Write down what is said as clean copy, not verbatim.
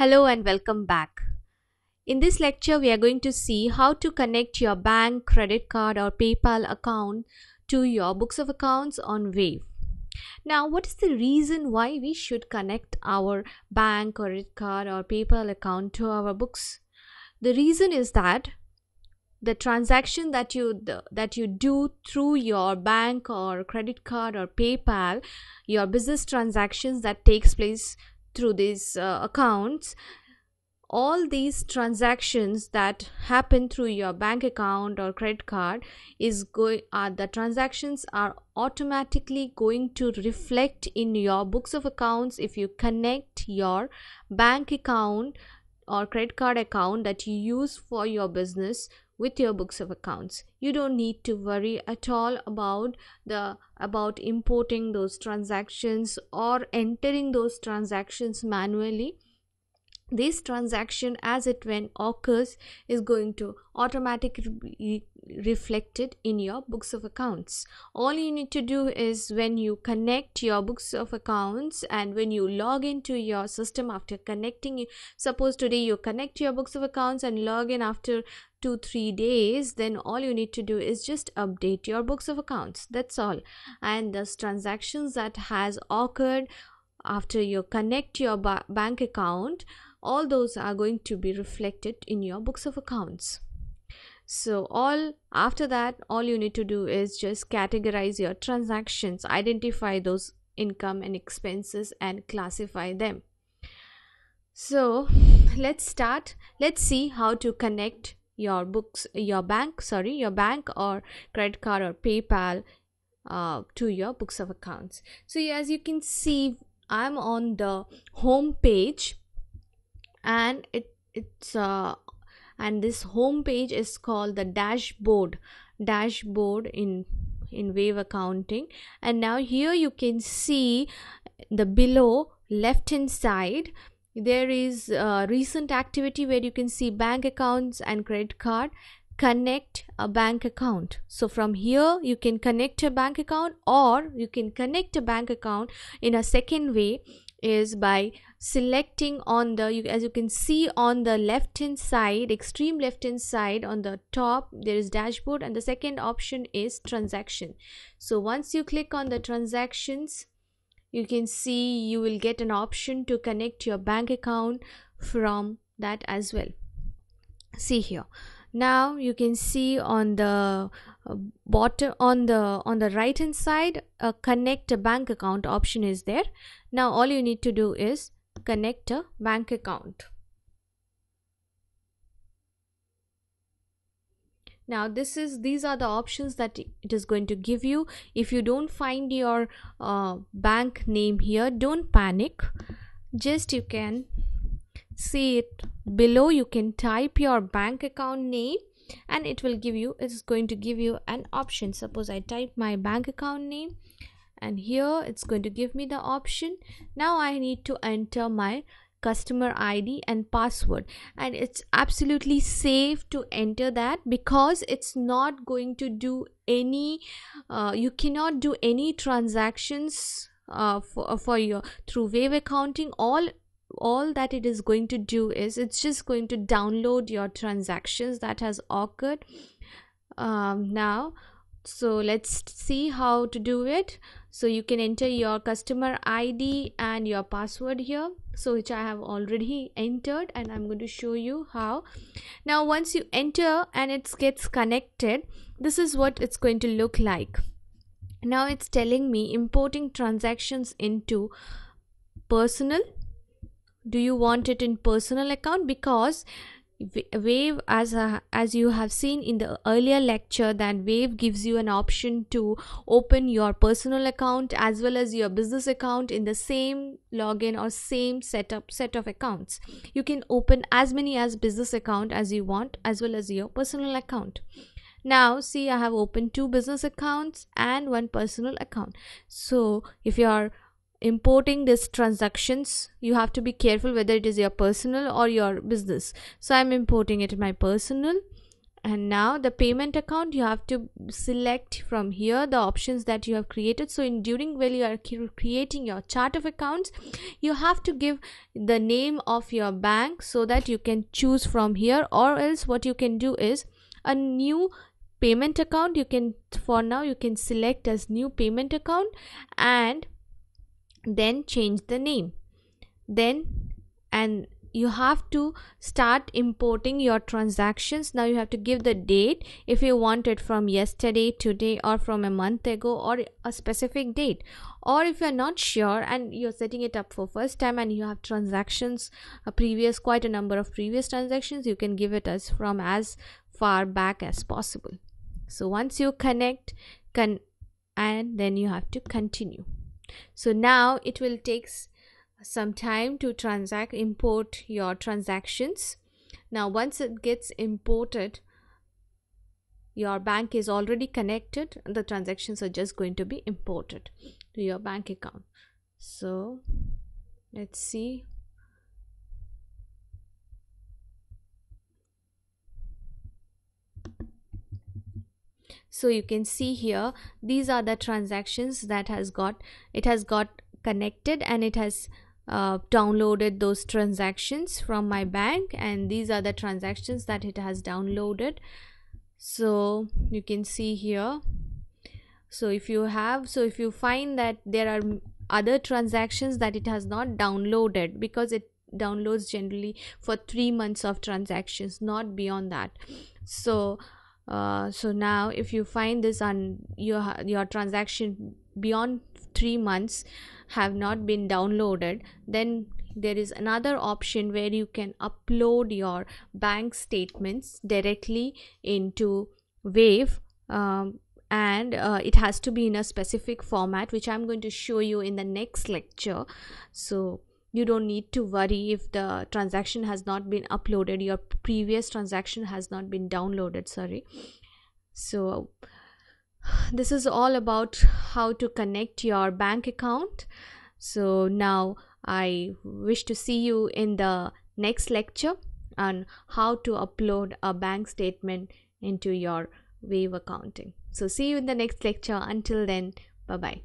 Hello and welcome back. In this lecture, we are going to see how to connect your bank, credit card, or PayPal account to your books of accounts on Wave. Now, what is the reason why we should connect our bank, credit card, or PayPal account to our books? The reason is that the transaction that you do through your bank or credit card or PayPal, your business transactions that takes place through these accounts, all these transactions that happen through your bank account or credit card the transactions are automatically going to reflect in your books of accounts if you connect your bank account or credit card account that you use for your business with your books of accounts. You don't need to worry at all about importing those transactions or entering those transactions manually. This transaction, as it when occurs, is going to automatically be reflected in your books of accounts. All you need to do is, when you connect your books of accounts and when you log into your system after connecting, suppose today you connect your books of accounts and log in after 2-3 days, then all you need to do is just update your books of accounts. That's all. And those transactions that has occurred after you connect your bank account, all those are going to be reflected in your books of accounts. So after that, all you need to do is just categorize your transactions, identify those income and expenses and classify them. So let's start. Let's see how to connect your bank or credit card or PayPal to your books of accounts. So as you can see, I'm on the home page, and this home page is called the dashboard in Wave Accounting. And now here you can see the below left hand side there is recent activity where you can see bank accounts and credit card. Connect a bank account. So from here you can connect a bank account, or you can connect a bank account in a second way is by selecting on as you can see on the left hand side, extreme left hand side, on the top there is dashboard and the second option is transaction. So once you click on the transactions, you can see you will get an option to connect your bank account from that as well. See here. Now you can see on the bottom, on the right hand side, a connect a bank account option is there. Now all you need to do is connect a bank account. Now these are the options that it is going to give you. If you don't find your bank name here, don't panic. Just you can see it below. You can type your bank account name and it's going to give you an option. Suppose I type my bank account name, and here it's going to give me the option. Now I need to enter my customer ID and password, and it's absolutely safe to enter that because it's not going to do any you cannot do any transactions for your through Wave Accounting. All that it is going to do is it's just going to download your transactions that has occurred now. So let's see how to do it. So you can enter your customer ID and your password here, so which I have already entered, and I'm going to show you how. Now once you enter and it gets connected, this is what it's going to look like. Now it's telling me importing transactions into personal. Do you want it in personal account? Because Wave, as you have seen in the earlier lecture, that Wave gives you an option to open your personal account as well as your business account in the same login or same set of accounts. You can open as many as business account as you want as well as your personal account. Now see, I have opened 2 business accounts and 1 personal account. So if you are importing these transactions, you have to be careful whether it is your personal or your business. So I'm importing it in my personal, And now the payment account, you have to select from here the options that you have created. So during while you are creating your chart of accounts, you have to give the name of your bank so that you can choose from here, or else what you can do is a new payment account. You can, for now you can select as new payment account and then change the name. Then and you have to start importing your transactions. Now you have to give the date, if you want it from yesterday, today, or from a month ago, or a specific date. Or if you're not sure and you're setting it up for first time and you have transactions, quite a number of previous transactions, you can give it as from as far back as possible. So once you connect and then you have to continue. So now it will take some time to import your transactions. Now once it gets imported, your bank is already connected, the transactions are just going to be imported to your bank account. So let's see. So you can see here, these are the transactions that has got connected, and it has downloaded those transactions from my bank, and these are the transactions that it has downloaded. So you can see here. So if you find that there are other transactions that it has not downloaded, because it downloads generally for 3 months of transactions, not beyond that. So now if you find this on your transaction beyond 3 months have not been downloaded, then there is another option where you can upload your bank statements directly into Wave, and it has to be in a specific format, which I'm going to show you in the next lecture. So you don't need to worry if the transaction has not been uploaded, your previous transaction has not been downloaded, sorry. So this is all about how to connect your bank account. So now I wish to see you in the next lecture on how to upload a bank statement into your Wave accounting. So see you in the next lecture. Until then, bye bye.